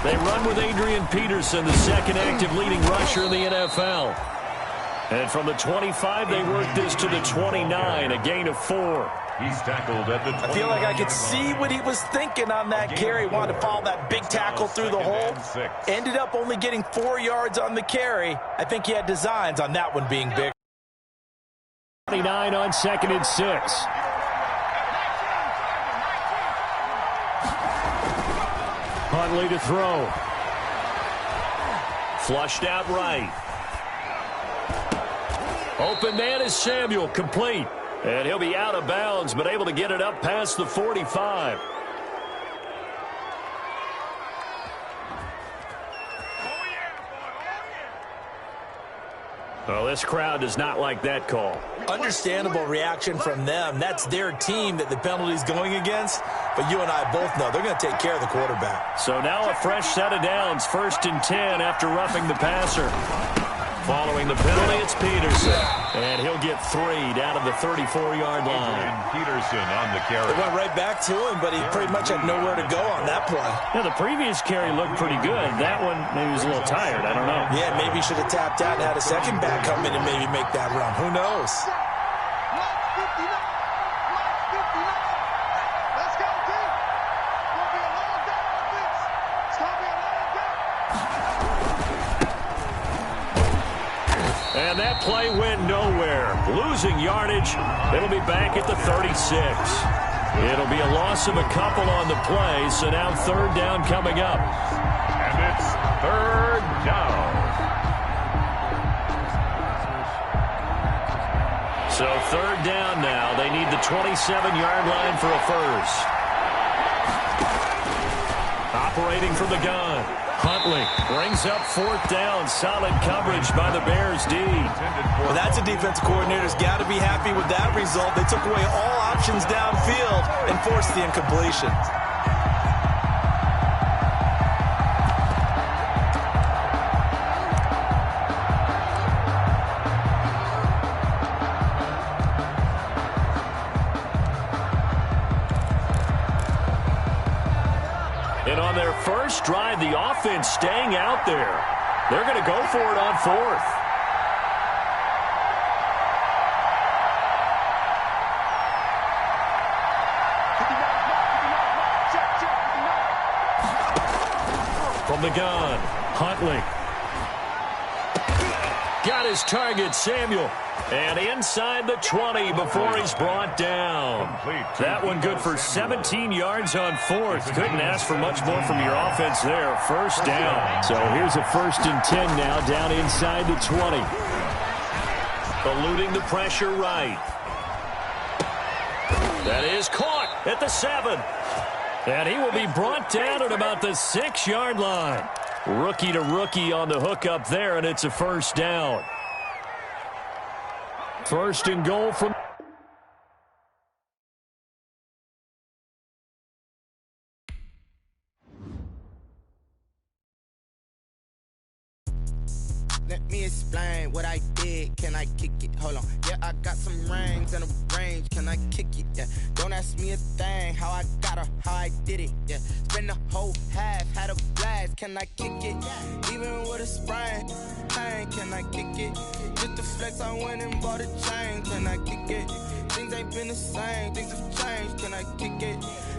They run with Adrian Peterson, the second active leading rusher in the NFL. And from the 25, they work this to the 29, a gain of 4. He's tackled at the 29. I feel like I could see what he was thinking on that carry. Wanted to follow that big tackle through the hole. Ended up only getting 4 yards on the carry. I think he had designs on that one being big. 29 on 2nd and 6. Huntley to throw. Flushed out right. Open man is Samuel, complete. And he'll be out of bounds, but able to get it up past the 45. Well, this crowd does not like that call. Understandable reaction from them. That's their team that the penalty's going against. But you and I both know they're going to take care of the quarterback. So now a fresh set of downs, 1st and 10 after roughing the passer. Following the penalty, it's Peterson. And he'll get 3 down to the 34-yard line. Peterson on the carry. It went right back to him, but he pretty much had nowhere to go on that play. Yeah, the previous carry looked pretty good. That one, maybe he was a little tired. I don't know. Yeah, maybe he should have tapped out and had a second back come in and maybe make that run. Who knows? And that play went nowhere. Losing yardage. It'll be back at the 36. It'll be a loss of a couple on the play, so now 3rd down coming up. And it's 3rd down. So 3rd down now. They need the 27-yard line for a first. Operating from the gun. Huntley brings up 4th down. Solid coverage by the Bears D. Well, that's a defensive coordinator's got to be happy with that result. They took away all options downfield and forced the incompletion. And on their first drive, the offense staying out there. They're going to go for it on 4th. From the gun, Huntley. Got his target, Samuel. And inside the 20 before he's brought down. That one good for 17 yards on 4th. Couldn't ask for much more from your offense there. 1st down. So here's a 1st and 10 now down inside the 20. Eluding the pressure right. That is caught at the 7. And he will be brought down at about the 6-yard line. Rookie to rookie on the hook up there, and it's a 1st down. 1st and goal from... Let me explain what I did. Can I kick it? Hold on. Yeah, I got some rings and a range. Can I kick it? Yeah. Don't ask me a thing. How I got her, how I did it. Yeah. Spend the whole half, had a blast. Can I kick it? Even with a sprain. Pain, can I kick it? Just the flex, I went and bought a chain. Can I kick it? Things ain't been the same. Things have changed. Can I kick it?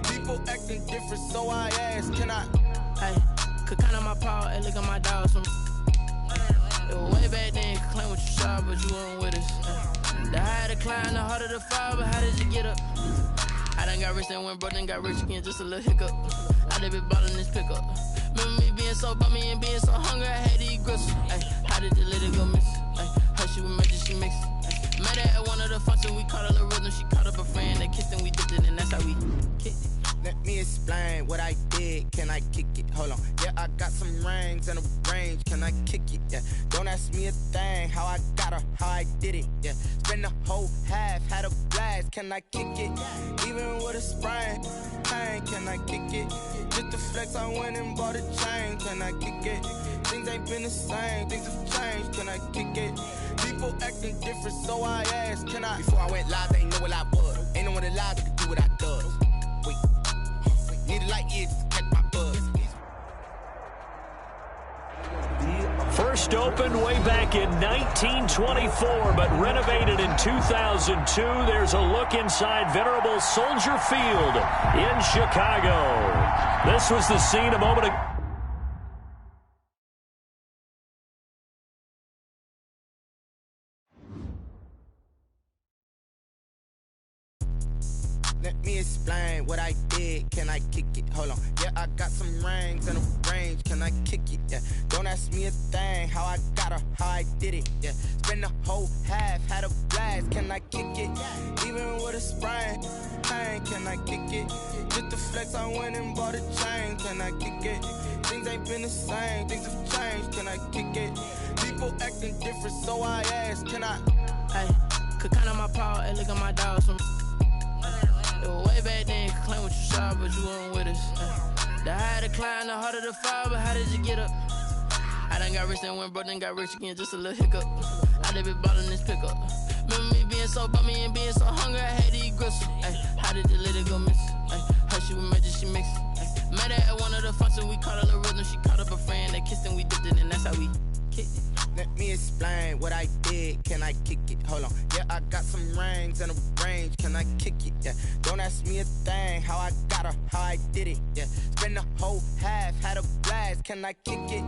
People acting different, so I ask. Can I? Hey, could count on my power and look at my dogs from. It was way back then, you could claim what you saw, but you weren't with us. The higher the climb, the harder the fall, but how did you get up? I done got rich, then went broke, then got rich again, just a little hiccup. I done been ballin' this pickup. Remember me being so bummy and being so hungry, I had to eat gristle. Ay, how did the little go miss? Ay, her she was magic, she mixed. Met her at one of the functions, we caught a little rhythm, she caught up a friend, they kissed and we dipped it, and that's how we kicked it. Let me explain what I did. Can I kick it? Hold on. Yeah, I got some rings and a range. Can I kick it? Yeah. Don't ask me a thing. How I got her, how I did it. Yeah. Spend the whole half, had a blast. Can I kick it? Even with a sprain. Pain, can I kick it? Just the flex, I went and bought a chain. Can I kick it? Things ain't been the same. Things have changed. Can I kick it? People acting different, so I asked. Can I? Before I went live, they ain't know what I was. Ain't no one alive that could do what I does. Wait. Need a light year just to catch my buzz. first opened way back in 1924, but renovated in 2002. There's a look inside venerable Soldier Field in Chicago. This was the scene a moment ago. Let me explain what I did. Can I kick it? Hold on. Yeah, I got some rings and a range. Can I kick it? Yeah. Don't ask me a thing. How I got her, how I did it. Yeah. Spend the whole half, had a blast. Can I kick it? Even with a sprain, pain. Can I kick it? Just the flex, I went and bought a chain. Can I kick it? Things ain't been the same. Things have changed. Can I kick it? People acting different, so I asked. Can I? Hey, could count on my paw and look at my dogs from. Way back then, could claim what you saw, but you weren't with us. The higher the climb, the harder the fall, but how did you get up? I done got rich and went broke, then got rich again, just a little hiccup. I done been ballin' this pickup. Remember me being so bummy and being so hungry, I had to eat gristle. How did you let it go miss? Her she was magic, she mixed. Met her at one of the functions, we caught her the rhythm, she caught up a friend, they kissed and we dipped it, and that's how we kicked it. Let me explain what I did. Can I kick it? Hold on. Yeah, I got some rings and a range. Can I kick it? Yeah. Don't ask me a thing. How I got her, how I did it. Yeah. Spend the whole half, had a blast. Can I kick it?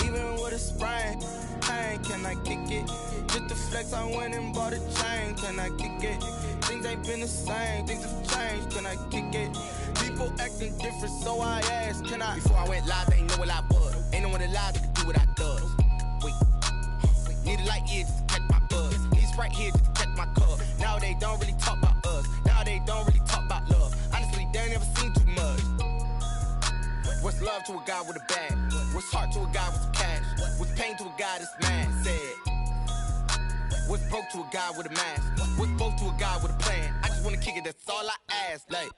Even with a sprain, pain. Can I kick it? Just the flex, I went and bought a chain. Can I kick it? Things ain't been the same. Things have changed. Can I kick it? People acting different, so I asked. Can I? Before I went live, they ain't know what I was. Ain't no one alive that could do what I does. Wait. Need a light here just to catch my buzz. Need Sprite here just to catch my cup. Now they don't really talk about us. Now they don't really talk about love. Honestly, they ain't never seen too much. What's love to a guy with a bag? What's heart to a guy with some cash? What's pain to a guy that's mad? Said. What's broke to a guy with a mask? What's broke to a guy with a plan? I just wanna kick it, that's all I ask. Like,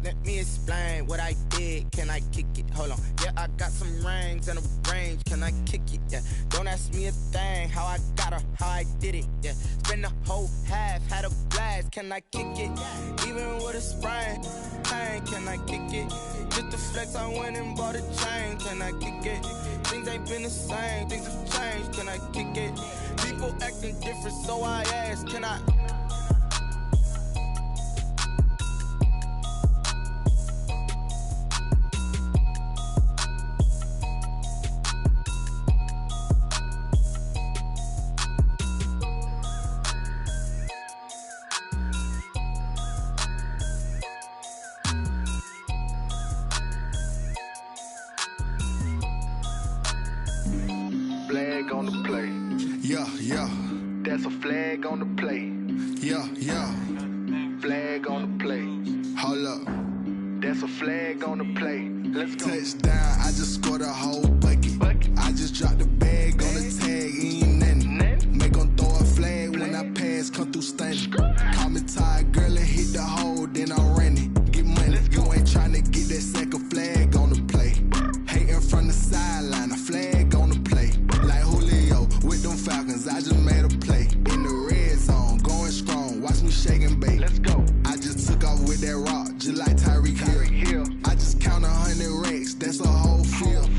let me explain what I did. Can I kick it? Hold on. Yeah, I got some rings and a range. Can I kick it? Yeah. Don't ask me a thing. How I got her, how I did it. Yeah. Spend the whole half, had a blast. Can I kick it? Even with a sprain, pain. Can I kick it? Just the flex, I went and bought a chain. Can I kick it? Things ain't been the same. Things have changed. Can I kick it? People acting different, so I asked. Can I? Flag on the play. Yeah, yeah. That's a flag on the play. Yeah, yeah. Flag on the play. Hold up. That's a flag on the play. Let's go. Touchdown, I just scored a whole bucket. I just dropped the bag on the tag, ain't nothing. Make them throw a flag when I pass, come through stunning. Call me tired, girl, and hit the hole, then I'm running. Get money, you ain't tryna get that second flag on the play. Hating from the sideline, a flag on the play. Like Julio with them Falcons, I just made a play. In the red zone, going strong, watch me shake and bake. Let's go. I just took off with that rock, just like Tyreek Hill. I just count 100 racks, that's a whole field.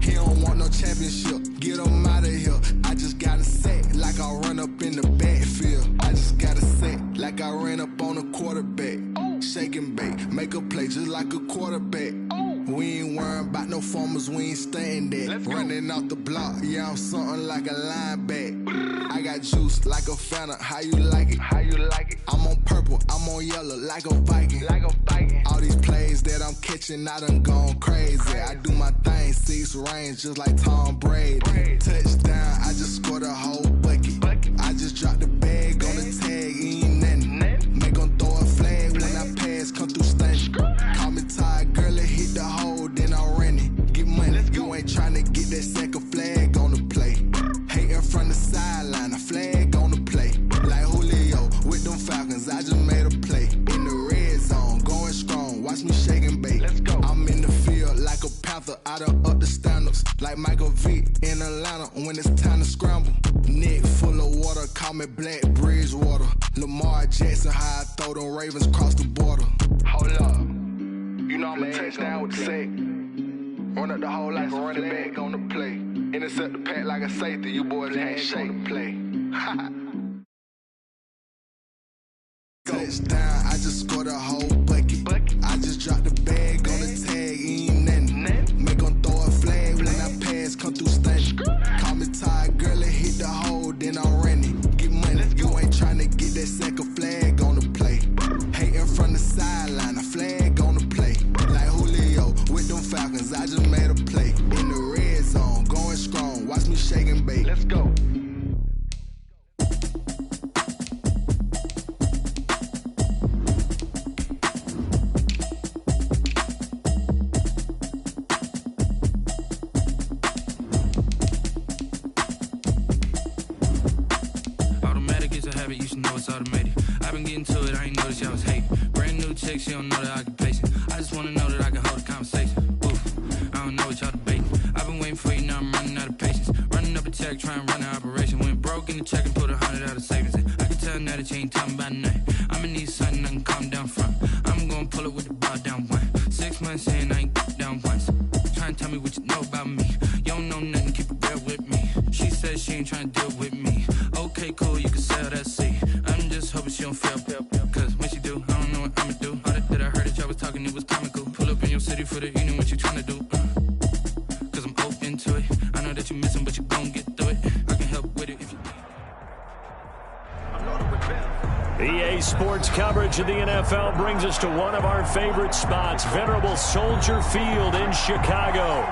He don't want no championship, get him out of here. I just got a set, like I run up in the backfield. I just got a set, like I ran up on a quarterback. Shake and bake, make a play just like a quarterback. We ain't worrying about no formers, we ain't staying there. Running off the block, yeah, I'm something like a linebacker. I got juice like a Fanta, how you like it? How you like it? I'm on purple, I'm on yellow, like a Viking. Like a Viking. All these plays that I'm catching, I done gone crazy. I do my thing, 6 range, just like Tom Brady. Touchdown, I just scored a whole bucket. I just dropped the bag on the tag, ain't nothing. Make them throw a flag when I pass, come through stunning. Call me tired, girl, and hit the hole, then I'm running. Get money, you ain't tryna get that second flag on the play. Hating from the sideline, a flag on the play. Like Julio with them Falcons, I just made a play. In the red zone, going strong, watch me shake and bake. Let's go. I'm in the field like a Panther, I done up the standards. Like Michael Vick in Atlanta when it's time to scramble. Neck full of water, call me Black Bridgewater. Lamar Jackson, how I throw them Ravens cross the border. Hold up. You know I'm a touchdown with the sack. Run up the hole like a running back on the play. Intercept the pack like a safety. You boys can't shake the play. Touchdown, I just scored a whole bucket. I just dropped the bag on the tag, ain't nothing. Make 'em throw a flag when I pass, come through stunning. Call me tired, girl, and hit the hole, then I'm running. Get money, you ain't tryna get that second flag on the play. Hating from the sideline, a flag on the play. Like Julio with them Falcons, I just made a play. In the red zone, going strong, watch me shake and bake. Let's go. She don't know that I can pace it. I just wanna know that I can hold a conversation. Oof, I don't know what y'all debating. I've been waiting for you, now I'm running out of patience. Running up a check, trying to run an operation. Went broke in the check and put 100 out of savings. I can tell now that you ain't talking about nothing. I'ma need something I can calm down from. I'm gonna pull it with the ball down one. 6 months in, I ain't down once. Trying to tell me what you know about me. You don't know nothing, keep it real with me. She says she ain't trying to deal with me. Okay, cool, you can sell that seat. I'm just hoping she don't fail. Cause when she do, I don't know what I'ma do. Talking, it was comical. Pull up in your city for the evening, what you tryna do? Cause I'm open to it. I know that you missing, but you gon' get through it. I can help with it if you need. EA Sports coverage of the NFL brings us to one of our favorite spots, venerable Soldier Field in Chicago.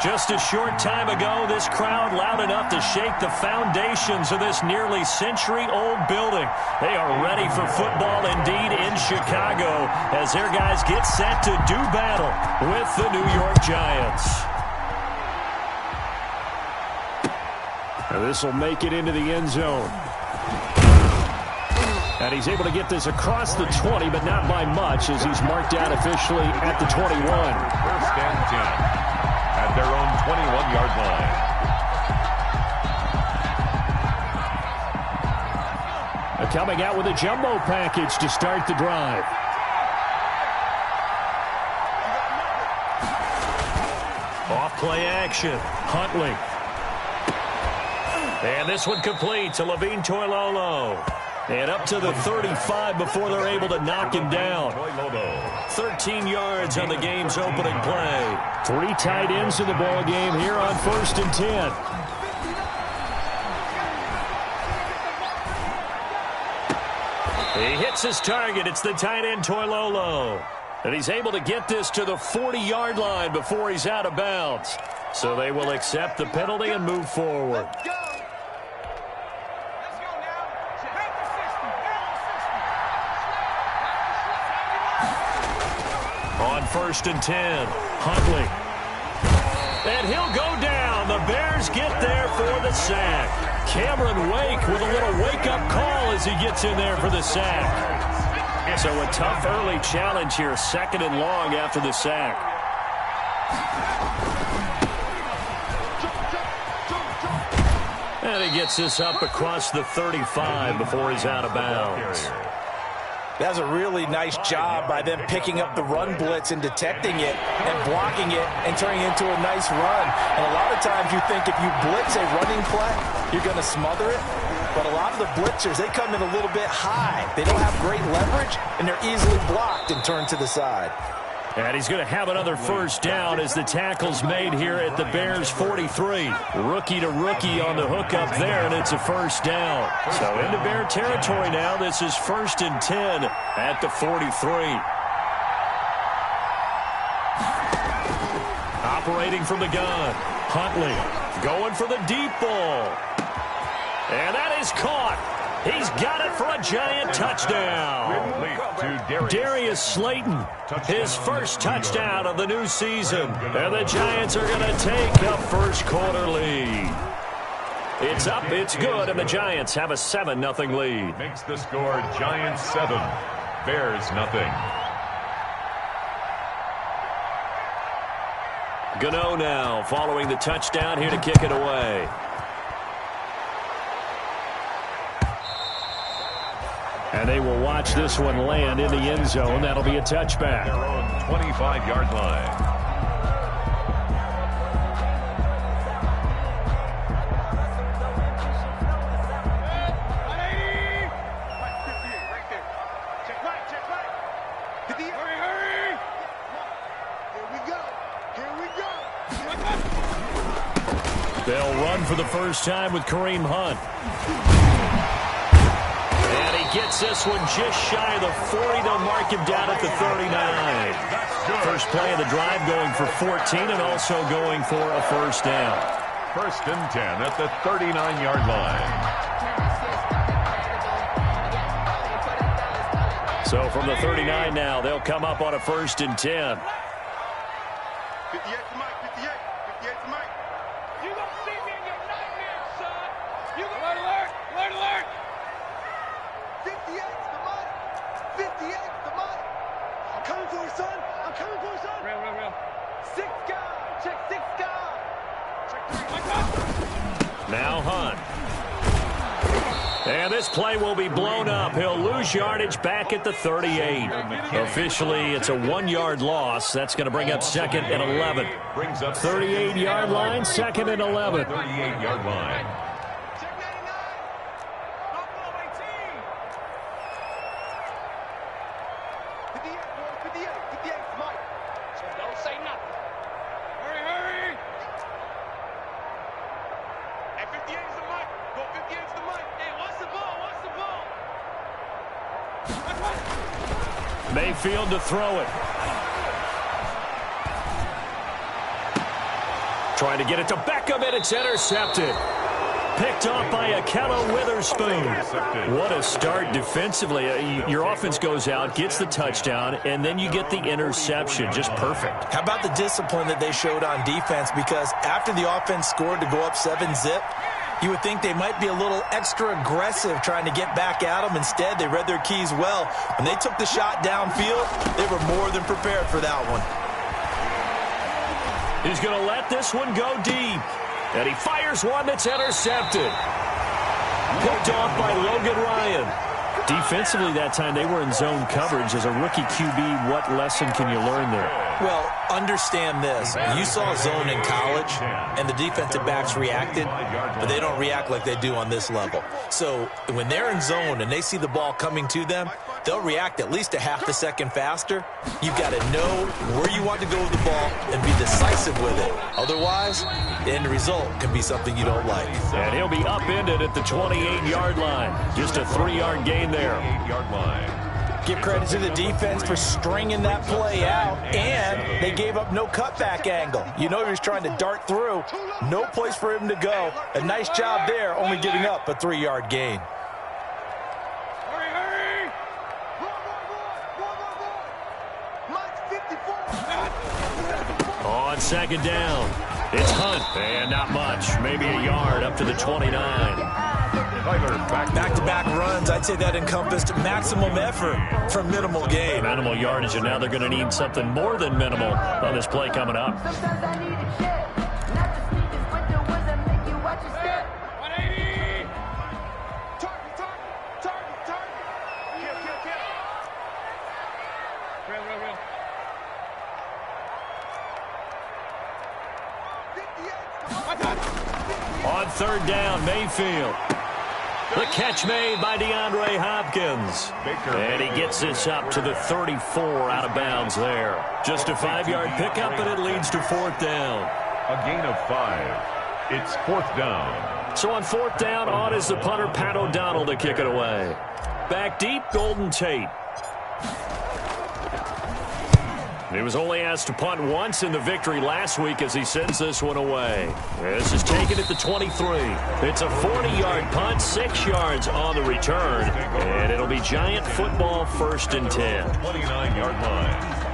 Just a short time ago, this crowd loud enough to shake the foundations of this nearly century-old building. They are ready for football indeed in Chicago as their guys get set to do battle with the New York Giants. This will make it into the end zone. And he's able to get this across the 20, but not by much as he's marked out officially at the 21. First and 10. At their own 21-yard line. Coming out with a jumbo package to start the drive. Off play action. Huntley. And this one complete to Levine Toilolo. And up to the 35 before they're able to knock him down. 13 yards on the game's opening play. 3 tight ends in the ball game here on 1st and 10. He hits his target. It's the tight end Toilolo. And he's able to get this to the 40-yard line before he's out of bounds. So they will accept the penalty and move forward. On 1st and 10, Huntley. And he'll go down. The Bears get there for the sack. Cameron Wake with a little wake-up call as he gets in there for the sack. So a tough early challenge here, 2nd and long after the sack. And he gets this up across the 35 before he's out of bounds. That's a really nice job by them picking up the run blitz and detecting it and blocking it and turning it into a nice run. And a lot of times you think if you blitz a running play, you're going to smother it. But a lot of the blitzers, they come in a little bit high. They don't have great leverage, and they're easily blocked and turned to the side. And he's going to have another first down as the tackle's made here at the Bears 43. Rookie to rookie on the hookup there, and it's a first down. So into Bear territory now. This is 1st and 10 at the 43. Operating from the gun. Huntley going for the deep ball. And that is caught. He's got it for a Giant touchdown. Darius Slayton, his first touchdown of the new season. And the Giants are going to take a first quarter lead. It's up, it's good, and the Giants have a 7-0 lead. Makes the score Giants 7, Bears nothing. Gano now following the touchdown here to kick it away. And they will watch this one land in the end zone. That'll be a touchback. Their own 25-yard line. They'll run for the first time with Kareem Hunt. And he gets this one just shy of the 40. They'll mark him down at the 39. First play of the drive going for 14 and also going for a first down. First and 10 at the 39-yard line. So from the 39 now, they'll come up on a first and 10. 58 to Mike, 58 to Mike. You gonna see me in your nightmares, son. You gonna alert. 58 to Mike. 58 to Mike. I'm coming for you, son. I'm coming for you, son. Real. 6 guy. Check 6 guy. Check 3. Now Hunt. And this play will be blown up. He'll lose yardage back at the 38. Officially, it's a 1-yard loss. That's going to bring up second and 11. 38-yard line, second and 11. 38-yard line. Check 99. Buffalo 18. 58, boys. 58 to Mike. So don't say nothing. Hurry. Hey, 58 is the Mike. Go 58 is the Mike. Hey, watch the ball. Mayfield to throw it. Trying to get it to Beckham, and it's intercepted. Picked off by Akello Witherspoon. What a start defensively. Your offense goes out, gets the touchdown, and then you get the interception. Just perfect. How about the discipline that they showed on defense? Because after the offense scored to go up 7-zip, you would think they might be a little extra aggressive trying to get back at them. Instead, they read their keys well. When they took the shot downfield, they were more than prepared for that one. He's going to let this one go deep. And he fires one that's intercepted. Picked off by Logan Ryan. Defensively that time, they were in zone coverage. As a rookie QB, what lesson can you learn there? Well, understand this. You saw zone in college, and the defensive backs reacted, but they don't react like they do on this level. So when they're in zone and they see the ball coming to them, they'll react at least a half a second faster. You've got to know where you want to go with the ball and be decisive with it. Otherwise, the end result can be something you don't like. And he'll be upended at the 28-yard line. Just a 3-yard gain there. 8-yard line. Give credit to the defense for stringing that play out, and they gave up no cutback angle. You know he was trying to dart through. No place for him to go. A nice job there, only giving up a 3-yard gain. Hurry. Mike 54. On second down, it's Hunt. And not much. Maybe a yard up to the 29. Back-to-back runs, I'd say that encompassed maximum effort for minimal gain. Minimal yardage, and now they're going to need something more than minimal on this play coming up. 180. Target. Kill. Real. 58. On third down, Mayfield. The catch made by DeAndre Hopkins. And he gets this up to the 34 out of bounds there. Just a 5-yard pickup, and it leads to fourth down. A gain of 5. It's fourth down. So on fourth down, on is the punter, Pat O'Donnell, to kick it away. Back deep, Golden Tate. He was only asked to punt once in the victory last week as he sends this one away. This is taken at the 23. It's a 40-yard punt, 6 yards on the return, and it'll be Giant football first and 10. 29-yard line.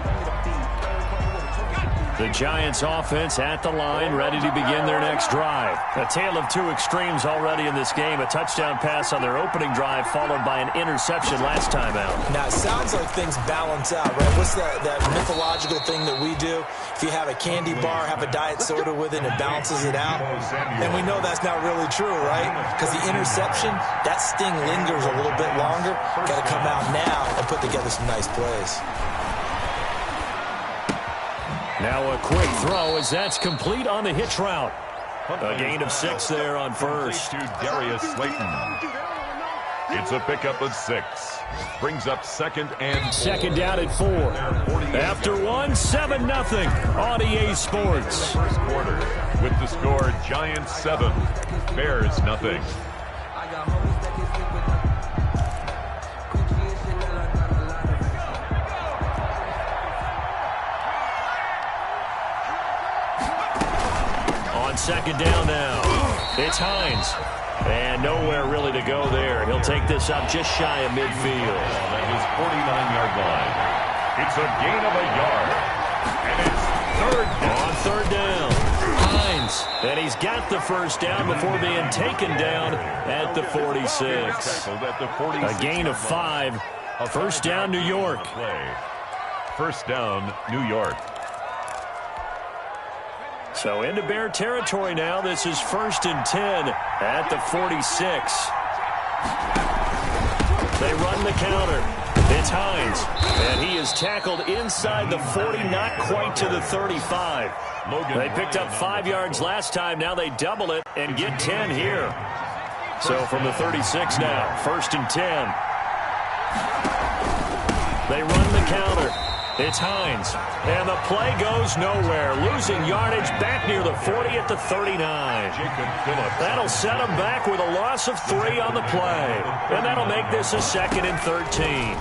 The Giants offense at the line, ready to begin their next drive. A tale of two extremes already in this game. A touchdown pass on their opening drive, followed by an interception last time out. Now, it sounds like things balance out, right? What's that mythological thing that we do? If you have a candy bar, have a diet soda with it, and it balances it out. And we know that's not really true, right? Because the interception, that sting lingers a little bit longer. Got to come out now and put together some nice plays. Now a quick throw as that's complete on the hitch route. A gain of 6 there on first. To Darius Slayton. It's a pickup of 6. Brings up 2nd and 4. Second down at 4. After 1, 7-0 on EA Sports. First quarter with the score Giants 7, Bears nothing. On second down now, it's Hines. And nowhere really to go there. He'll take this up just shy of midfield. At his 49-yard line. It's a gain of a yard. And it's third down. On third down, Hines. And he's got the first down before being taken down at the 46. A gain of 5. First down, New York. First down, New York. So into Bear territory now. This is 1st and 10 at the 46. They run the counter. It's Hines. And he is tackled inside the 40, not quite to the 35. They picked up 5 yards last time. Now they double it and get 10 here. So from the 36 now, 1st and 10. They run the counter. It's Hines, and the play goes nowhere. Losing yardage back near the 40 at the 39. That'll set him back with a loss of 3 on the play, and that'll make this a 2nd and 13.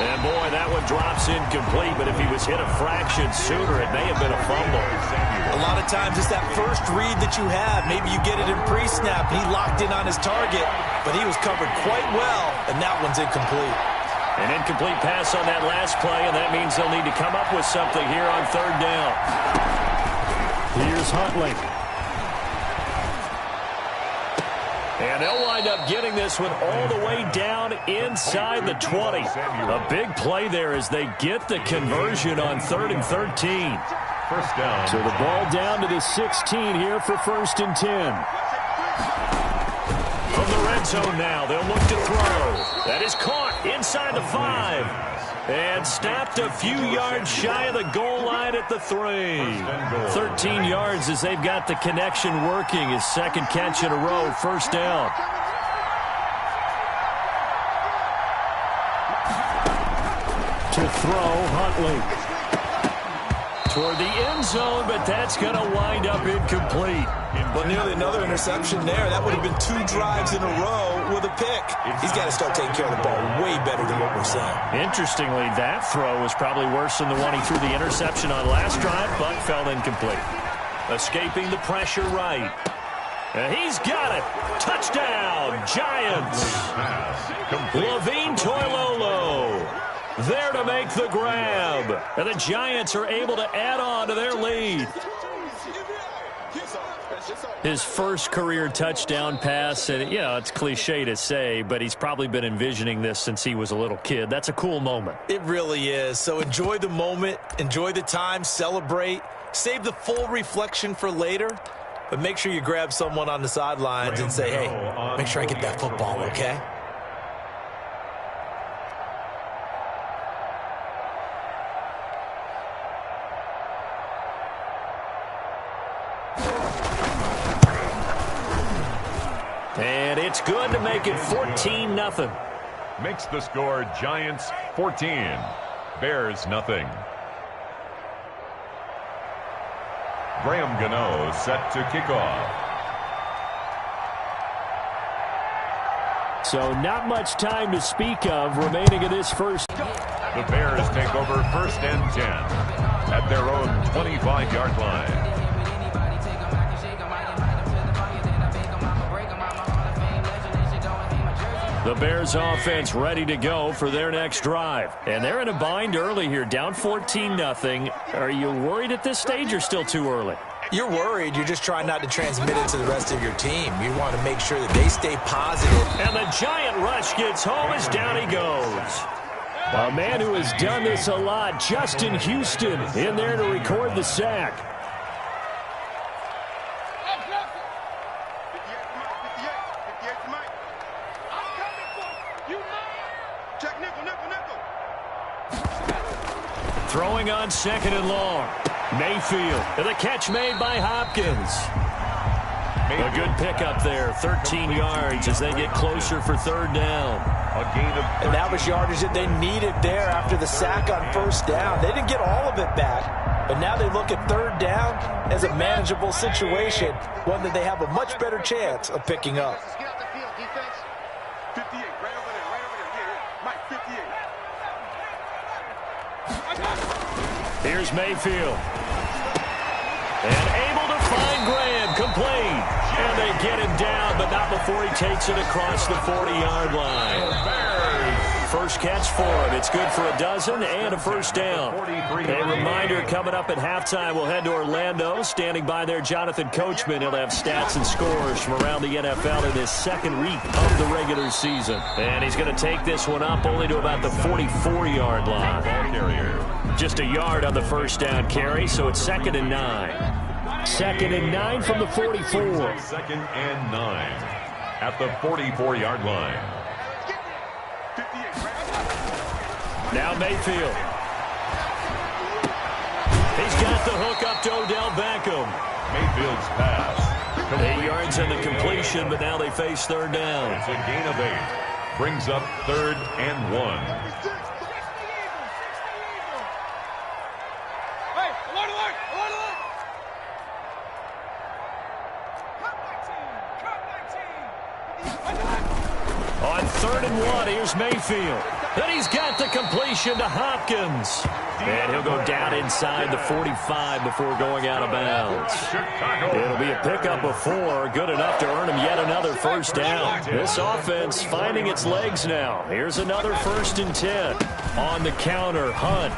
And boy, that one drops incomplete, but if he was hit a fraction sooner, it may have been a fumble. A lot of times it's that first read that you have. Maybe you get it in pre-snap. He locked in on his target, but he was covered quite well, and that one's incomplete. An incomplete pass on that last play, and that means they'll need to come up with something here on third down. Here's Huntley. And they'll wind up getting this one all the way down inside the 20. A big play there as they get the conversion on 3rd and 13. First down. So the ball down to the 16 here for 1st and 10. From the red zone now, they'll look to throw. That is caught inside the 5. And stopped a few yards shy of the goal line at the 3. 13 yards as they've got the connection working. His 2nd catch in a row, 1st down. To throw, Huntley. Toward the end zone, but that's going to wind up incomplete. But nearly another interception there. That would have been 2 drives in a row with a pick. He's got to start taking care of the ball way better than what we're seeing. Interestingly, that throw was probably worse than the one he threw the interception on last drive, but fell incomplete. Escaping the pressure right. And he's got it. Touchdown, Giants. Levine Toilolo there to make the grab. And the Giants are able to add on to their lead. His first career touchdown pass, and you know, it's cliche to say, but he's probably been envisioning this since he was a little kid. That's a cool moment. It really is. So enjoy the moment, enjoy the time, celebrate, save the full reflection for later, but make sure you grab someone on the sidelines and say, hey, make sure I get that football, okay? And it's good to make it 14-0. Makes the score Giants 14, Bears nothing. Graham Gano set to kick off. So not much time to speak of remaining in this first. The Bears take over 1st and 10 at their own 25-yard line. The Bears offense ready to go for their next drive. And they're in a bind early here, down 14-0. Are you worried at this stage or still too early? You're worried. You're just trying not to transmit it to the rest of your team. You want to make sure that they stay positive. And the giant rush gets home as down he goes. A man who has done this a lot, Justin Houston, in there to record the sack. Throwing on 2nd and long. Mayfield. And the catch made by Hopkins. A good pickup there, 13 yards as they get closer for third down. A gain of 13. And that was yardage that they needed there after the sack on first down. They didn't get all of it back, but now they look at third down as a manageable situation, one that they have a much better chance of picking up. Get out the field, defense. 58, right over there, right over there. Yeah. Mike, 58. Here's Mayfield. And able to find Graham, complete. And they get him down, but not before he takes it across the 40-yard line. First catch for him. It's good for a dozen and a first down. A reminder coming up at halftime, we'll head to Orlando. Standing by there, Jonathan Coachman. He'll have stats and scores from around the NFL in his second week of the regular season. And he's going to take this one up only to about the 44-yard line. Just a yard on the first down carry, so it's 2nd and 9. 2nd and 9 from the 44. 2nd and 9 at the 44-yard line. Now Mayfield. He's got the hook up to Odell Beckham. Mayfield's pass. 8 yards in the completion, but now they face third down. It's a gain of 8. Brings up 3rd and 1. On 3rd and 1, here's Mayfield. Then he's got the completion to Hopkins. And he'll go down inside the 45 before going out of bounds. It'll be a pickup of 4, good enough to earn him yet another first down. This offense finding its legs now. Here's another 1st and 10. On the counter, Hunt.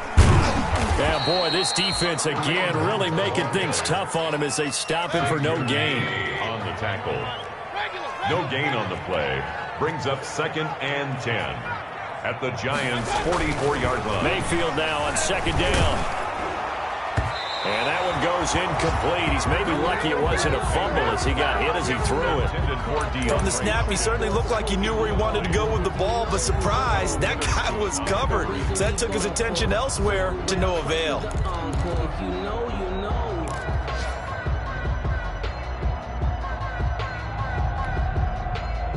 Yeah, boy, this defense again really making things tough on him as they stop him for no gain. On the tackle. No gain on the play. Brings up 2nd and 10 at the Giants' 44-yard line. Mayfield now on 2nd down. And that one goes incomplete. He's maybe lucky it wasn't a fumble as he got hit as he threw it. From the snap, he certainly looked like he knew where he wanted to go with the ball, but surprise, that guy was covered. So that took his attention elsewhere to no avail.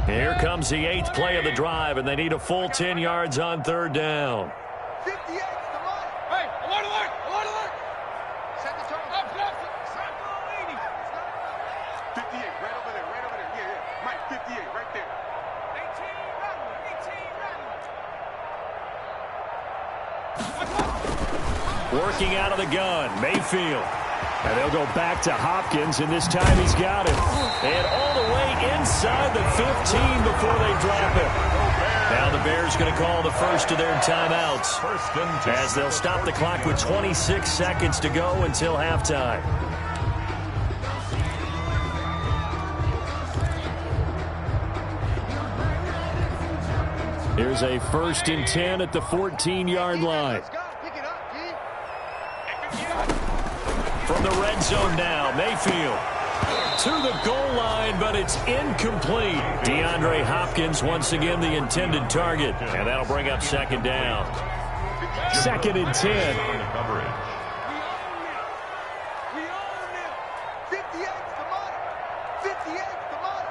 Here comes the 8th play of the drive, and they need a full 10 yards on 3rd down. 58 to the line. Hey, alert, alert, alert. Set the tone. Up, 58, right over there, right over there. Yeah. Mike, 58, right there. 18, Working out of the gun, Mayfield. And they'll go back to Hopkins, and this time he's got it. And all the way inside the 15 before they drop it. Now the Bears going to call the first of their timeouts as they'll stop the clock with 26 seconds to go until halftime. Here's a 1st and 10 at the 14-yard line. From the red zone now, Mayfield to the goal line, but it's incomplete. DeAndre Hopkins once again the intended target, and that'll bring up 2nd down. 2nd and 10. We own it. 58's the motto. 58's the motto.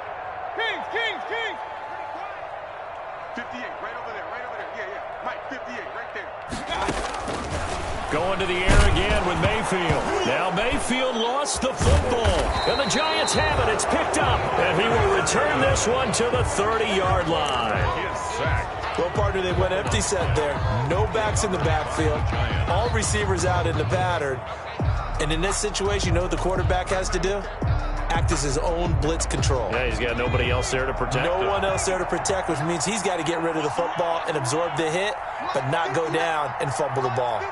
Kings. 58, right over there, right over there. Yeah. Mike, 58, right there. Going to the air again with Mayfield. Now Mayfield lost the football. And the Giants have it. It's picked up. And he will return this one to the 30-yard line. Well, partner, they went empty set there. No backs in the backfield. All receivers out in the pattern. And in this situation, you know what the quarterback has to do? Act as his own blitz control. Yeah, he's got nobody else there to protect him. No one else there to protect, which means he's got to get rid of the football and absorb the hit, but not go down and fumble the ball.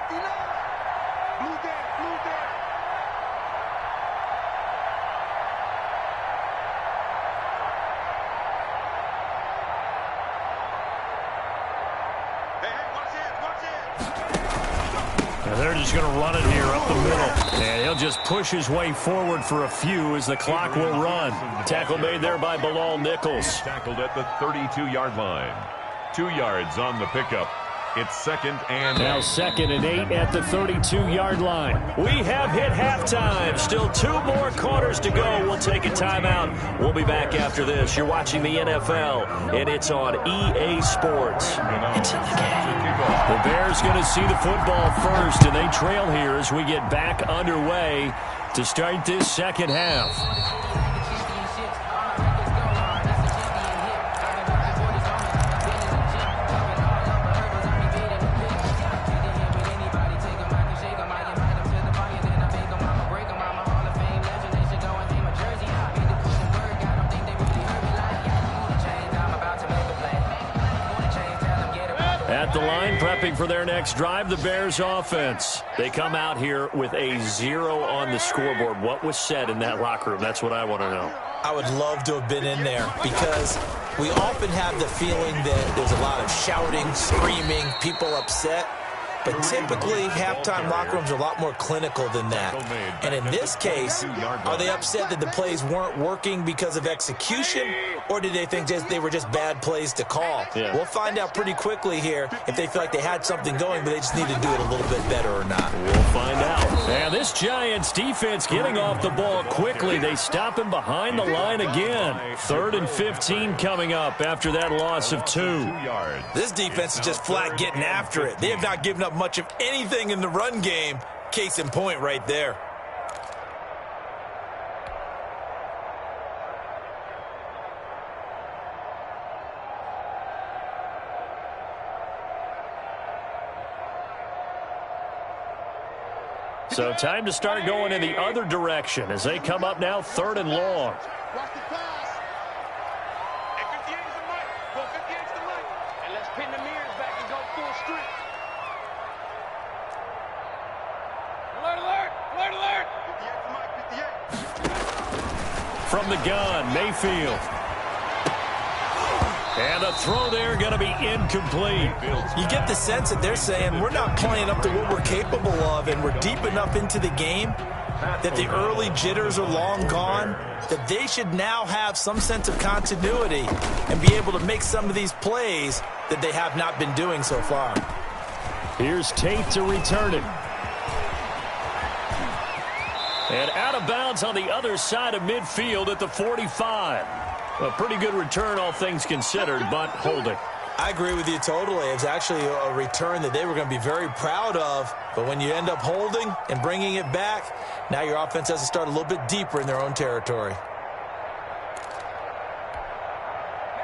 They're just going to run it here up the middle. And he'll just push his way forward for a few as the clock will run. Tackle made there by Bilal Nichols. Tackled at the 32-yard line. 2 yards on the pickup. It's 2nd and now 2nd and 8 at the 32-yard line. We have hit halftime. Still 2 more quarters to go. We'll take a timeout. We'll be back after this. You're watching the NFL, and it's on EA Sports. It's in the game. The Bears going to see the football first, and they trail here as we get back underway to start this second half. At the line, prepping for their next drive, the Bears offense. They come out here with a 0 on the scoreboard. What was said in that locker room? That's what I want to know. I would love to have been in there because we often have the feeling that there's a lot of shouting, screaming, people upset. But typically, halftime locker rooms are a lot more clinical than that. And in this case, are they upset that the plays weren't working because of execution, or did they think they were just bad plays to call? Yeah. We'll find out pretty quickly here if they feel like they had something going, but they just need to do it a little bit better or not. We'll find out. And this Giants defense getting off the ball quickly. They stop him behind the line again. 3rd and 15 coming up after that loss of 2. This defense is just flat getting after it. They have not given up much of anything in the run game. Case in point right there. So time to start going in the other direction as they come up now 3rd and long. Watch the pass. Hey, 58's the mic. Go 58's the mic. And let's pin the mirrors back and go full strength. Alert, alert, alert, alert. 58's the mic, 58. From the gun, Mayfield. And a throw there going to be incomplete. You get the sense that they're saying we're not playing up to what we're capable of, and we're deep enough into the game that the early jitters are long gone, that they should now have some sense of continuity and be able to make some of these plays that they have not been doing so far. Here's Tate to return it. And out of bounds on the other side of midfield at the 45. A pretty good return, all things considered, but holding. I agree with you totally. It's actually a return that they were going to be very proud of. But when you end up holding and bringing it back, now your offense has to start a little bit deeper in their own territory.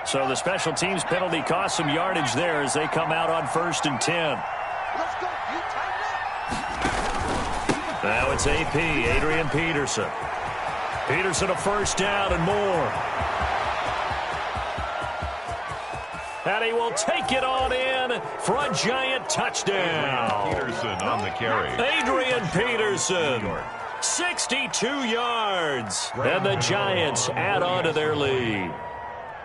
So the special teams penalty cost some yardage there as they come out on 1st and 10. Let's go. You tighten up. Now it's AP, Adrian Peterson. Peterson a first down and more. And he will take it on in for a Giant touchdown. Peterson on the carry. Adrian Peterson, 62 yards. And the Giants add on to their lead.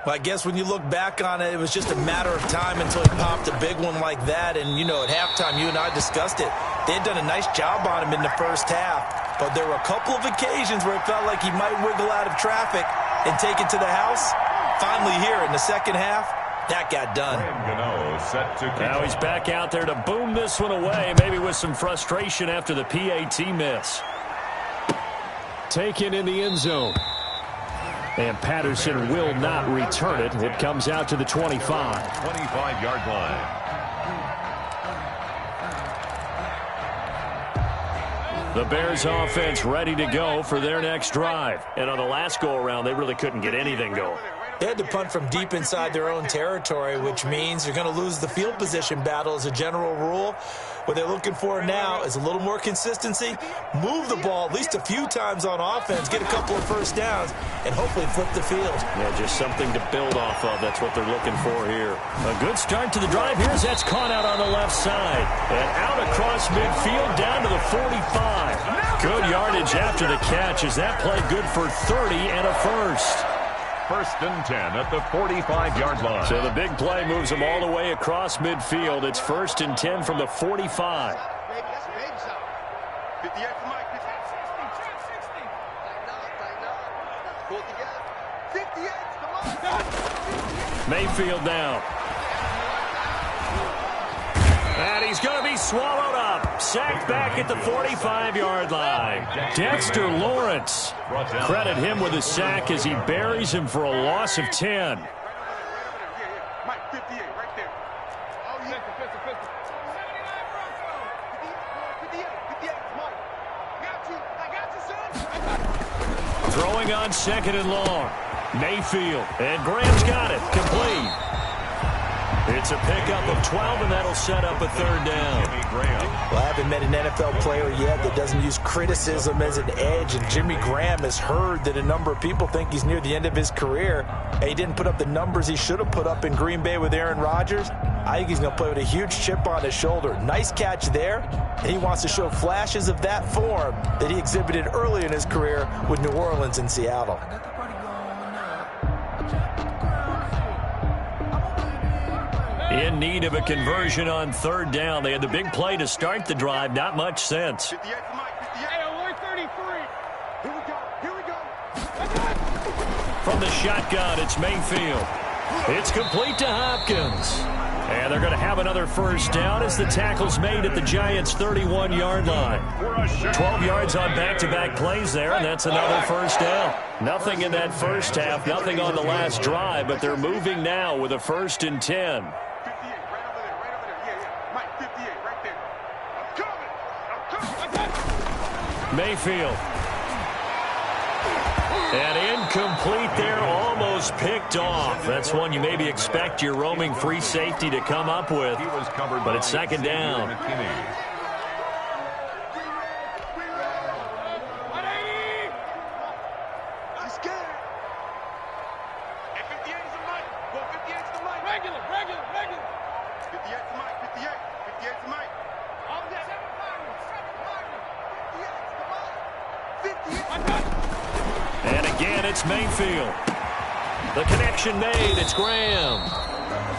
Well, I guess when you look back on it, it was just a matter of time until he popped a big one like that. And, you know, at halftime, you and I discussed it. They had done a nice job on him in the first half. But there were a couple of occasions where it felt like he might wiggle out of traffic and take it to the house. Finally here in the second half, that got done. Now he's back out there to boom this one away, maybe with some frustration after the PAT miss. Taken in the end zone. And Patterson will not return it. It comes out to the 25. 25-yard line. The Bears offense ready to go for their next drive. And on the last go-around, they really couldn't get anything going. They had to punt from deep inside their own territory, which means you're going to lose the field position battle as a general rule. What they're looking for now is a little more consistency, move the ball at least a few times on offense, get a couple of first downs, and hopefully flip the field. Yeah, just something to build off of. That's what they're looking for here. A good start to the drive here as that's caught out on the left side. And out across midfield down to the 45. Good yardage after the catch as that play good for 30 and a first. 1st and 10 at the 45-yard line. So the big play moves them all the way across midfield. It's 1st and 10 from the 45. Baby, that's a baby shot. 58 for Mike. 60. Tighten up. Pull it together. 58, come on. Mayfield now. And he's going to be swallowed up. Sacked back at the 45-yard line. Dexter Lawrence. Credit him with a sack as he buries him for a loss of 10. Mike, 58, right there. Oh, yeah. 58, Mike. I got you, son. Throwing on 2nd and long. Mayfield. And Graham's got it. Complete. It's a pickup of 12, and that'll set up a 3rd down. Well, I haven't met an NFL player yet that doesn't use criticism as an edge, and Jimmy Graham has heard that a number of people think he's near the end of his career, and he didn't put up the numbers he should have put up in Green Bay with Aaron Rodgers. I think he's going to play with a huge chip on his shoulder. Nice catch there, and he wants to show flashes of that form that he exhibited early in his career with New Orleans and Seattle. In need of a conversion on 3rd down. They had the big play to start the drive. Not much sense. 58 for Mike, 58. Hey, alert 33. Here we go. From the shotgun, it's Mayfield. It's complete to Hopkins. And they're going to have another 1st down as the tackle's made at the Giants' 31-yard line. 12 yards on back-to-back plays there, and that's another 1st down. Nothing in that first half, nothing on the last drive, but they're moving now with a 1st and 10. Mayfield. And incomplete there, almost picked off. That's one you maybe expect your roaming free safety to come up with, but it's 2nd down. And again, it's Mayfield. The connection made. It's Graham.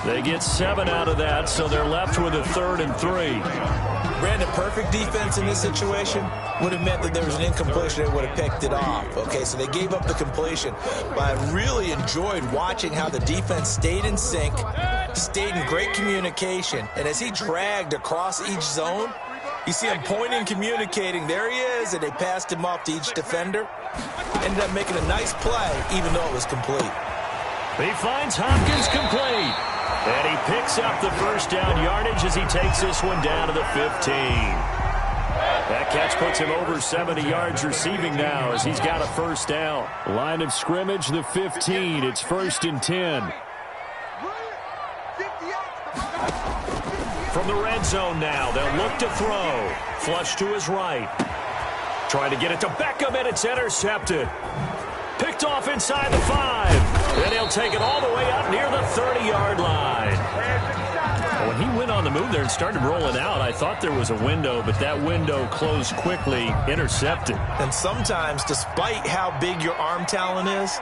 They get 7 out of that, so they're left with a 3rd and 3. Brandon, perfect defense in this situation would have meant that there was an incompletion and would have picked it off. Okay, so they gave up the completion. But I really enjoyed watching how the defense stayed in sync, stayed in great communication, and as he dragged across each zone, you see him pointing, communicating. There he is, and they passed him off to each defender. Ended up making a nice play, even though it was complete. He finds Hopkins complete. And he picks up the 1st down yardage as he takes this one down to the 15. That catch puts him over 70 yards receiving now as he's got a 1st down. Line of scrimmage, the 15. It's 1st and 10. From the red zone now, they'll look to throw. Flush to his right. Trying to get it to Beckham, and it's intercepted. Picked off inside the 5. And he'll take it all the way up near the 30-yard line. When he went on the move there and started rolling out, I thought there was a window, but that window closed quickly, intercepted. And sometimes, despite how big your arm talent is,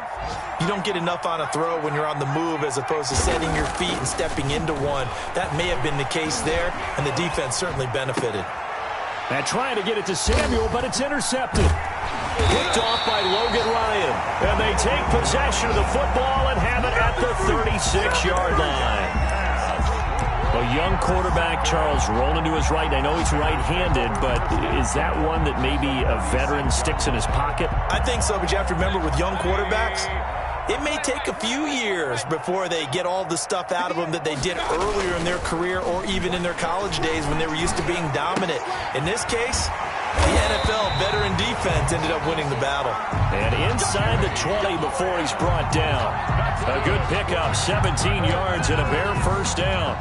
you don't get enough on a throw when you're on the move as opposed to setting your feet and stepping into one. That may have been the case there, and the defense certainly benefited. And trying to get it to Samuel, but it's intercepted. Picked off by Logan Ryan. And they take possession of the football and have it at the 36-yard line. A young quarterback, Charles, rolling to his right. I know he's right-handed, but is that one that maybe a veteran sticks in his pocket? I think so, but you have to remember with young quarterbacks, it may take a few years before they get all the stuff out of them that they did earlier in their career or even in their college days when they were used to being dominant. In this case, the NFL veteran defense ended up winning the battle. And inside the 20 before he's brought down. A good pickup, 17 yards and a bare 1st down.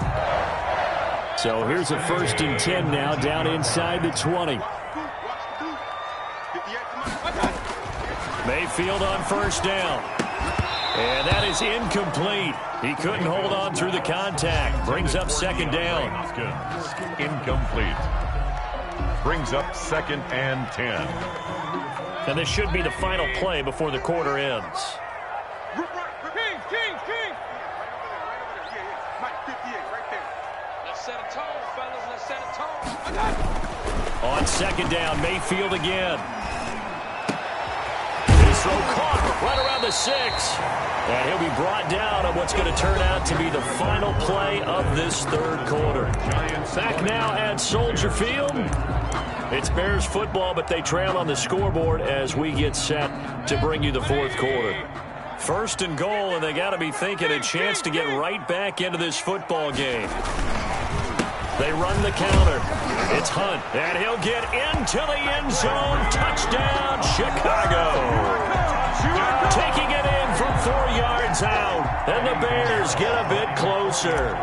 So here's a 1st and 10 now down inside the 20. Mayfield on 1st down. And that is incomplete. He couldn't hold on through the contact. Brings up 2nd down. Incomplete. Brings up 2nd and 10. And this should be the final play before the quarter ends. King. Mike, 58, right there. Let's set a tone, fellas. Let's set a tone. On 2nd down, Mayfield again. His throw caught right around the 6. And he'll be brought down on what's going to turn out to be the final play of this third quarter. Back now at Soldier Field. It's Bears football, but they trail on the scoreboard as we get set to bring you the fourth quarter. First and goal, and they got to be thinking a chance to get right back into this football game. They run the counter. It's Hunt, and he'll get into the end zone. Touchdown, Chicago. Taking it in from 4 yards out, and the Bears get a bit closer.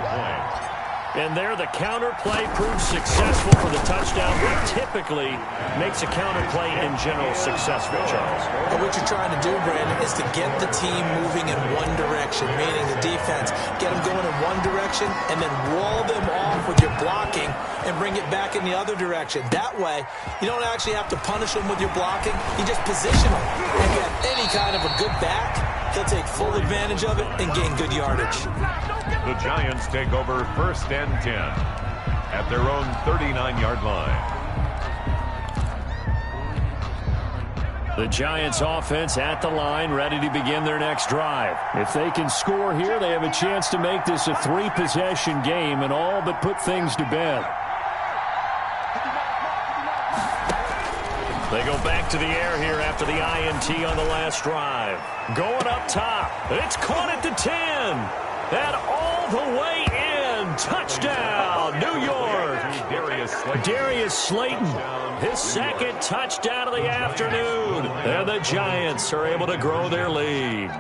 And there, the counter play proves successful for the touchdown. What typically makes a counter play in general successful, Charles? And what you're trying to do, Brandon, is to get the team moving in one direction, meaning the defense, get them going in one direction, and then wall them off with your blocking and bring it back in the other direction. That way, you don't actually have to punish them with your blocking. You just position them and get any kind of a good back. He'll take full advantage of it and gain good yardage. The Giants take over 1st and 10 at their own 39-yard line. The Giants offense at the line, ready to begin their next drive. If they can score here, they have a chance to make this a 3-possession game and all but put things to bed. They go back to the air here after the INT on the last drive. Going up top. It's caught at the 10. And all the way in. Touchdown, New York. Darius Slayton. His second touchdown of the afternoon. And the Giants are able to grow their lead.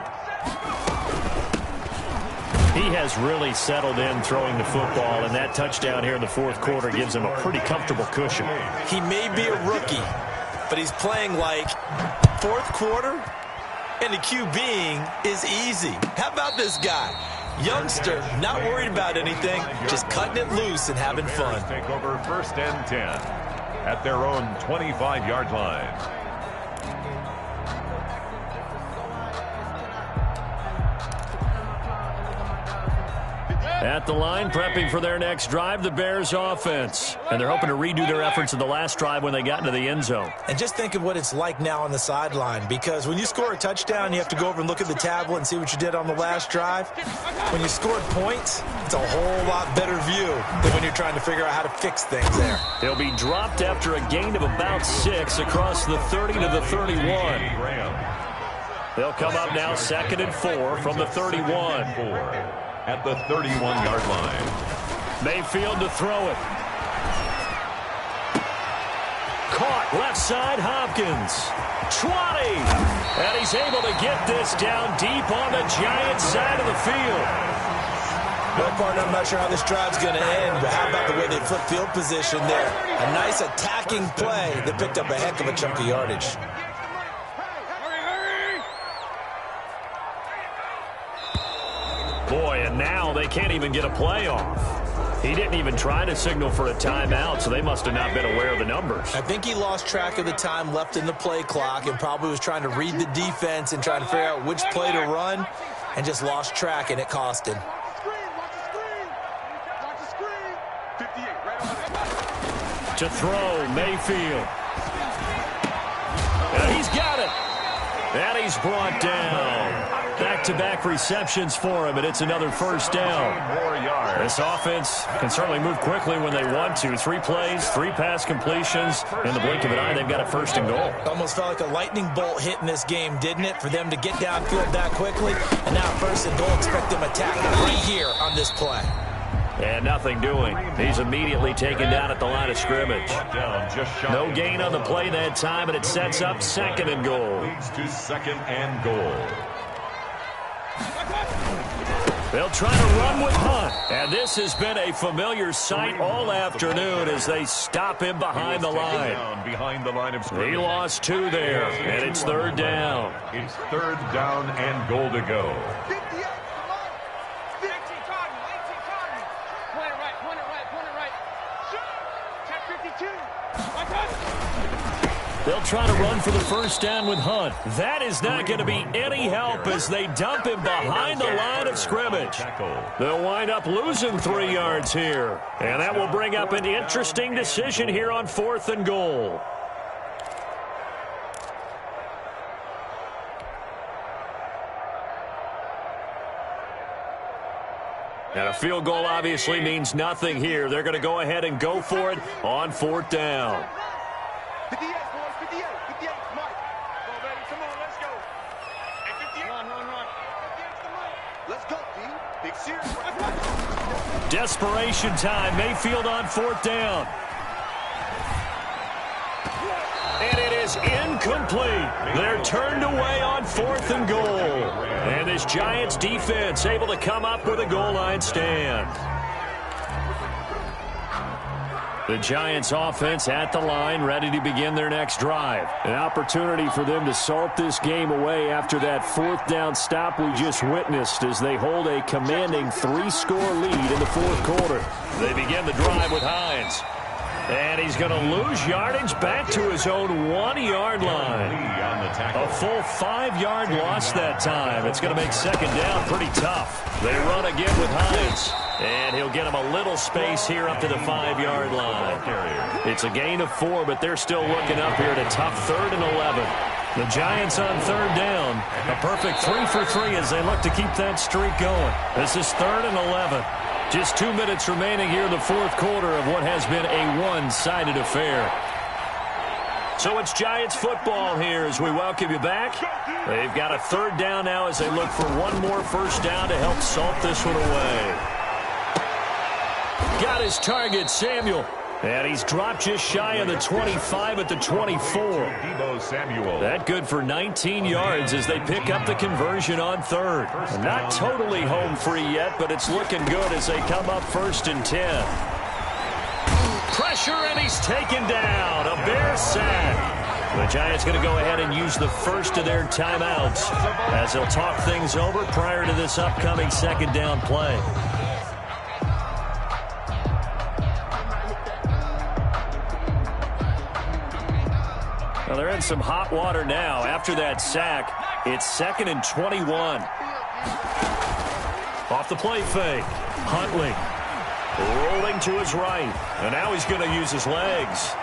He has really settled in throwing the football, and that touchdown here in the fourth quarter gives him a pretty comfortable cushion. He may be a rookie, but he's playing like fourth quarter, and the QBing is easy. How about this guy? Youngster, not worried about anything, just cutting it loose and having fun. Take over 1st and 10 at their own 25-yard line. At the line, prepping for their next drive, the Bears offense. And they're hoping to redo their efforts in the last drive when they got into the end zone. And just think of what it's like now on the sideline, because when you score a touchdown, you have to go over and look at the tablet and see what you did on the last drive. When you scored points, it's a whole lot better view than when you're trying to figure out how to fix things there. They'll be dropped after a gain of about 6 across the 30 to the 31. They'll come up now 2nd and 4 from the 31. At the 31-yard line. Mayfield to throw it. Caught left side, Hopkins. 20. And he's able to get this down deep on the Giants side of the field. Well, partner, I'm not sure how this drive's going to end, but how about the way they flip field position there? A nice attacking play that picked up a heck of a chunk of yardage. Boy, and now they can't even get a play off. He didn't even try to signal for a timeout, so they must have not been aware of the numbers. I think he lost track of the time left in the play clock and probably was trying to read the defense and trying to figure out which play to run and just lost track, and it cost him. To throw, Mayfield. And he's got it. And he's brought down. Back-to-back receptions for him, and it's another first down. This offense can certainly move quickly when they want to. 3 plays, 3 pass completions. In the blink of an eye, they've got a 1st and goal. Almost felt like a lightning bolt hit in this game, didn't it? For them to get downfield that quickly. And now 1st and goal, expect them attack right here on this play. And nothing doing. He's immediately taken down at the line of scrimmage. No gain on the play that time, and it sets up 2nd and goal. Leads to 2nd and goal. They'll try to run with Hunt. And this has been a familiar sight all afternoon as they stop him behind the line. Behind the line of scrimmage. He lost 2 there, and it's 3rd down. It's 3rd down and goal to go. They'll try to run for the 1st down with Hunt. That is not going to be any help as they dump him behind the line of scrimmage. They'll wind up losing 3 yards here. And that will bring up an interesting decision here on 4th and goal. And a field goal obviously means nothing here. They're going to go ahead and go for it on 4th down. 58, boys, 58, 58, Mike. Come on, baby, come on, let's go. Hey, 58. Run. 58's the Mike. Let's go, D. Big serious. Desperation time. Mayfield on 4th down. And it is incomplete. They're turned away on 4th and goal. And this Giants defense able to come up with a goal line stand. The Giants offense at the line, ready to begin their next drive. An opportunity for them to salt this game away after that 4th down stop we just witnessed as they hold a commanding 3-score lead in the 4th quarter. They begin the drive with Hines. And he's going to lose yardage back to his own 1-yard line. A full 5-yard loss that time. It's going to make 2nd down pretty tough. They run again with Hines. And he'll get him a little space here up to the 5-yard line. It's a gain of 4, but they're still looking up here at a tough 3rd and 11. The Giants on 3rd down. A perfect 3 for 3 as they look to keep that streak going. This is 3rd and 11. Just 2 minutes remaining here in the 4th quarter of what has been a one-sided affair. So it's Giants football here as we welcome you back. They've got a 3rd down now as they look for one more 1st down to help salt this one away. Got his target, Samuel. And he's dropped just shy of the 25 at the 24. That good for 19 yards as they pick up the conversion on 3rd. Not totally home free yet, but it's looking good as they come up 1st and 10. Pressure, and he's taken down. A Bear sack. The Giants going to go ahead and use the first of their timeouts as they'll talk things over prior to this upcoming 2nd down play. Well, they're in some hot water now. After that sack, it's 2nd and 21. Off the play fake. Huntley rolling to his right. And now he's going to use his legs.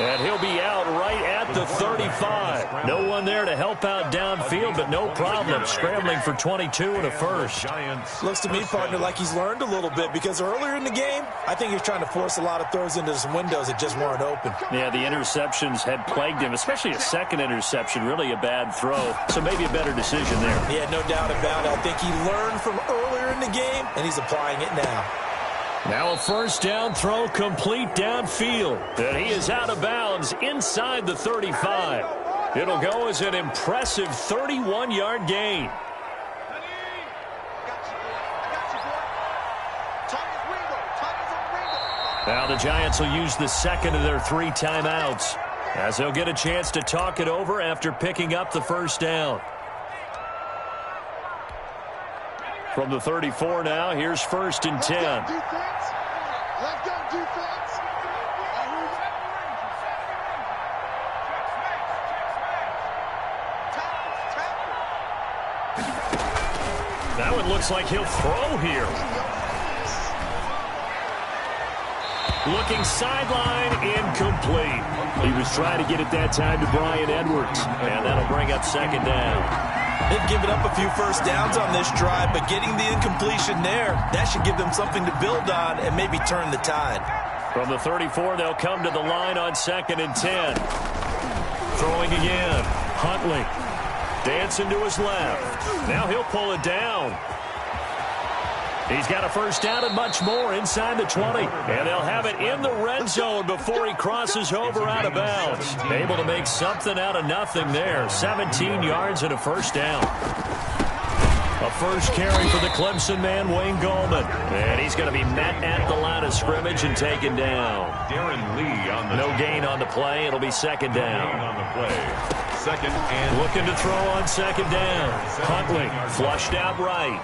And he'll be out right at the 35. No one there to help out downfield, but no problem. Scrambling for 22 and a 1st. Looks to me, partner, like he's learned a little bit because earlier in the game, I think he was trying to force a lot of throws into some windows that just weren't open. Yeah, the interceptions had plagued him, especially a 2nd interception. Really a bad throw, so maybe a better decision there. Yeah, no doubt about it. I think he learned from earlier in the game, and he's applying it now. Now a 1st down throw complete downfield. And he is out of bounds inside the 35. It'll go as an impressive 31-yard gain. Now the Giants will use the 2nd of their 3 timeouts as they'll get a chance to talk it over after picking up the 1st down. From the 34 now, here's 1st and 10. Let's go, defense. That one looks like he'll throw here. Looking sideline, incomplete. He was trying to get it that time to Bryan Edwards, and that'll bring up 2nd down. They've given up a few 1st downs on this drive, but getting the incompletion there, that should give them something to build on and maybe turn the tide. From the 34, they'll come to the line on 2nd and 10. Throwing again. Huntley dancing to his left. Now he'll pull it down. He's got a 1st down and much more inside the 20. And they'll have it in the red zone before he crosses over out of bounds. Able to make something out of nothing there. 17 yards and a 1st down. A 1st carry for the Clemson man, Wayne Gallman. And he's going to be met at the line of scrimmage and taken down. Darren Lee on the no gain on the play. It'll be 2nd down. on the play. 2nd and looking to throw on 2nd down. Huntley flushed out right.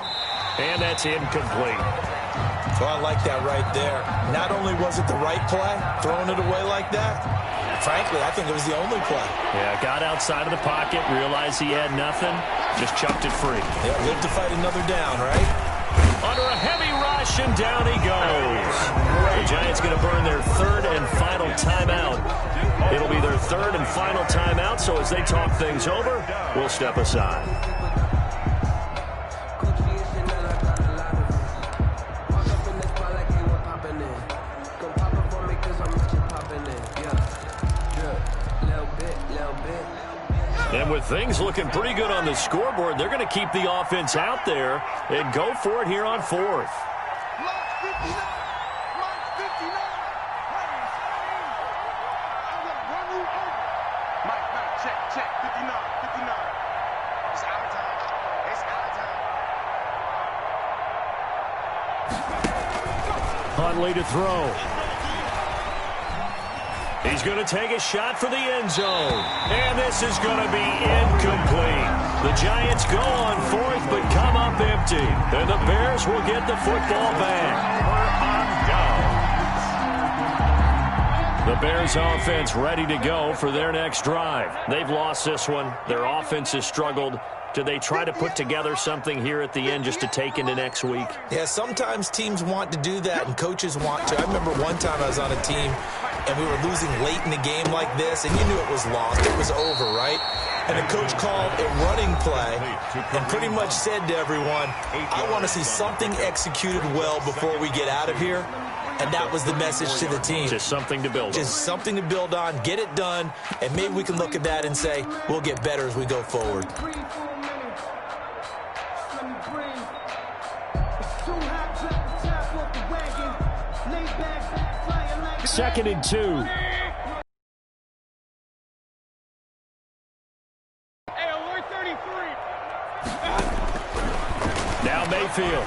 And that's incomplete. So I like that right there. Not only was it the right play, throwing it away like that, frankly, I think it was the only play. Yeah, got outside of the pocket, realized he had nothing, just chucked it free. Yeah, live to fight another down, right? Under a heavy rush, and down he goes. The Giants going to burn their 3rd and final timeout. It'll be their 3rd and final timeout, so as they talk things over, we'll step aside. And with things looking pretty good on the scoreboard, they're going to keep the offense out there and go for it here on fourth. Huntley to throw. He's going to take a shot for the end zone. And this is going to be incomplete. The Giants go on fourth but come up empty. And the Bears will get the football back. The Bears offense ready to go for their next drive. They've lost this one. Their offense has struggled. Do they try to put together something here at the end just to take into next week? Yeah, sometimes teams want to do that and coaches want to. I remember one time I was on a team and we were losing late in the game like this, and you knew it was lost. It was over, right? And the coach called a running play and pretty much said to everyone, I want to see something executed well before we get out of here. And that was the message to the team. Just something to build on. Just something to build on, get it done, and maybe we can look at that and say, we'll get better as we go forward. Second and 2. Now Mayfield.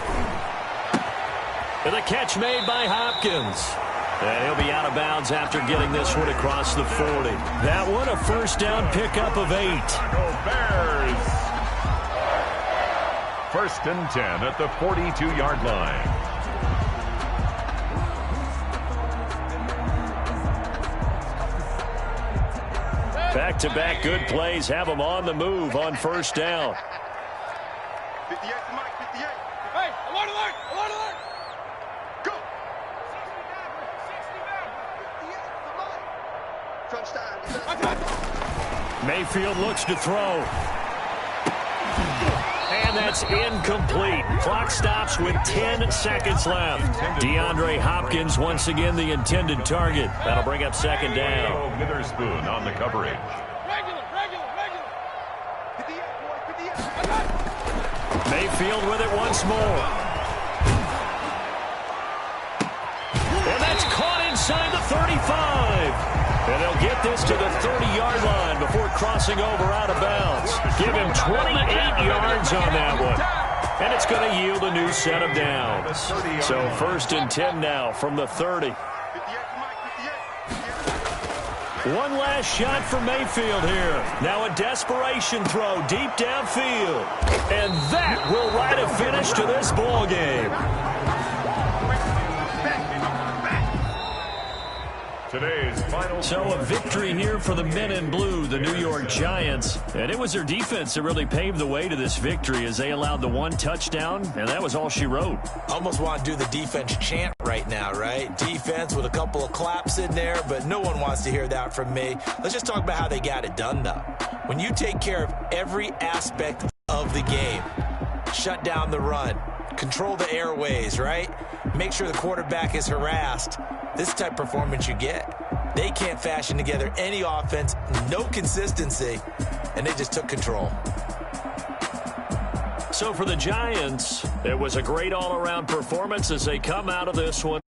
And the catch made by Hopkins. And he'll be out of bounds after getting this one across the 40. That one a first down pickup of 8. Bears. First and 10 at the 42-yard line. Back-to-back good plays have them on the move on first down. 58 to Mike, 58. Hey, alert, alert, alert, alert. Go. 60 down. Touchdown. Mayfield looks to throw. And that's incomplete. Clock stops with 10 seconds left. DeAndre Hopkins once again the intended target. That'll bring up second down. Witherspoon on the coverage. Regular. 58, boy, 58. Mayfield with it once more. And that's caught inside the 35. And they'll get this to the 30-yard line before crossing over out of bounds. Give him 28 yards on that one. And it's going to yield a new set of downs. So first and 10 now from the 30. One last shot for Mayfield here. Now a desperation throw deep downfield. And that will write a finish to this ball game. Today's final. So a victory here for the men in blue, the New York Giants. And it was their defense that really paved the way to this victory as they allowed the one touchdown, and that was all she wrote. Almost want to do the defense chant right now, right? Defense with a couple of claps in there, but no one wants to hear that from me. Let's just talk about how they got it done, though. When you take care of every aspect of the game, shut down the run, control the airways, right? Make sure the quarterback is harassed. This type of performance you get. They can't fashion together any offense, no consistency, and they just took control. So for the Giants, it was a great all-around performance as they come out of this one.